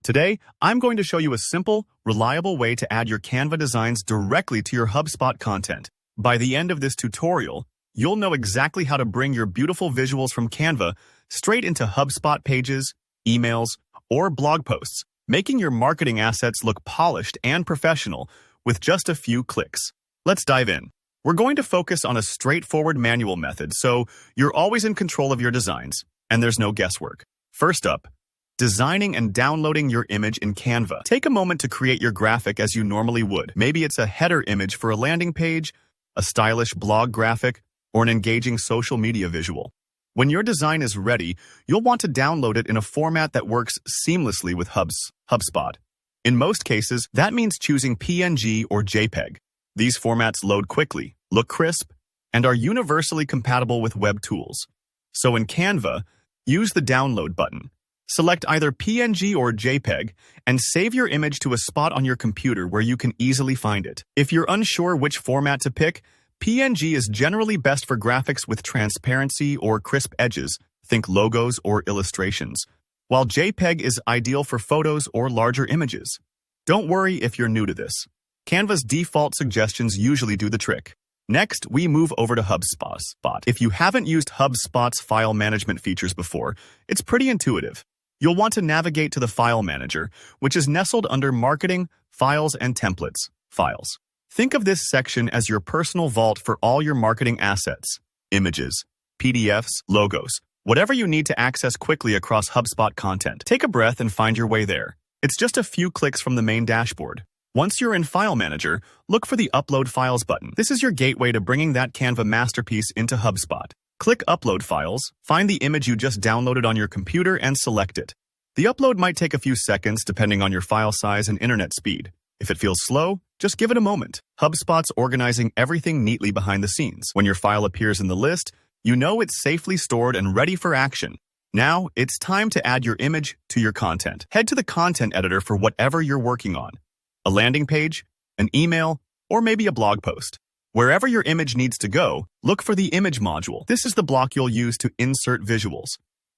Today, I'm going to show you a simple, reliable way to add your Canva designs directly to your HubSpot content. By the end of this tutorial, you'll know exactly how to bring your beautiful visuals from Canva straight into HubSpot pages, emails, or blog posts, making your marketing assets look polished and professional with just a few clicks. Let's dive in. We're going to focus on a straightforward manual method, so you're always in control of your designs, and there's no guesswork. First up, designing and downloading your image in Canva. Take a moment to create your graphic as you normally would. Maybe it's a header image for a landing page, a stylish blog graphic, or an engaging social media visual. When your design is ready, you'll want to download it in a format that works seamlessly with HubSpot. In most cases, that means choosing PNG or JPEG. These formats load quickly, look crisp, and are universally compatible with web tools. So in Canva, use the download button. Select either PNG or JPEG and save your image to a spot on your computer where you can easily find it. If you're unsure which format to pick, PNG is generally best for graphics with transparency or crisp edges, think logos or illustrations, while JPEG is ideal for photos or larger images. Don't worry if you're new to this. Canva's default suggestions usually do the trick. Next, we move over to HubSpot. If you haven't used HubSpot's file management features before, it's pretty intuitive. You'll want to navigate to the File Manager, which is nestled under Marketing, Files, and Templates. Files. Think of this section as your personal vault for all your marketing assets, images, PDFs, logos, whatever you need to access quickly across HubSpot content. Take a breath and find your way there. It's just a few clicks from the main dashboard. Once you're in File Manager, look for the Upload Files button. This is your gateway to bringing that Canva masterpiece into HubSpot. Click Upload Files, find the image you just downloaded on your computer, and select it. The upload might take a few seconds depending on your file size and internet speed. If it feels slow, just give it a moment. HubSpot's organizing everything neatly behind the scenes. When your file appears in the list, you know it's safely stored and ready for action. Now, it's time to add your image to your content. Head to the content editor for whatever you're working on. A landing page, an email, or maybe a blog post. Wherever your image needs to go, look for the Image module. This is the block you'll use to insert visuals.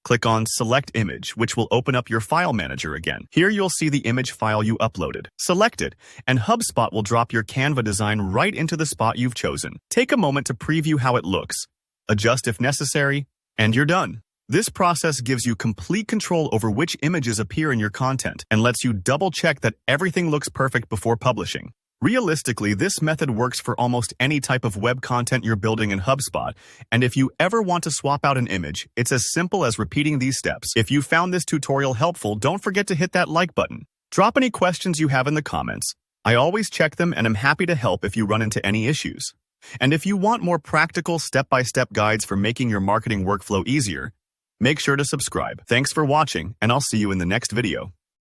Click on Select Image, which will open up your File Manager again. Here you'll see the image file you uploaded. Select it, and HubSpot will drop your Canva design right into the spot you've chosen. Take a moment to preview how it looks. Adjust if necessary, and you're done. This process gives you complete control over which images appear in your content and lets you double-check that everything looks perfect before publishing. Realistically, this method works for almost any type of web content you're building in HubSpot, and if you ever want to swap out an image, it's as simple as repeating these steps. If you found this tutorial helpful, don't forget to hit that like button. Drop any questions you have in the comments. I always check them, and I'm happy to help if you run into any issues. And if you want more practical step-by-step guides for making your marketing workflow easier, make sure to subscribe. Thanks for watching, and I'll see you in the next video.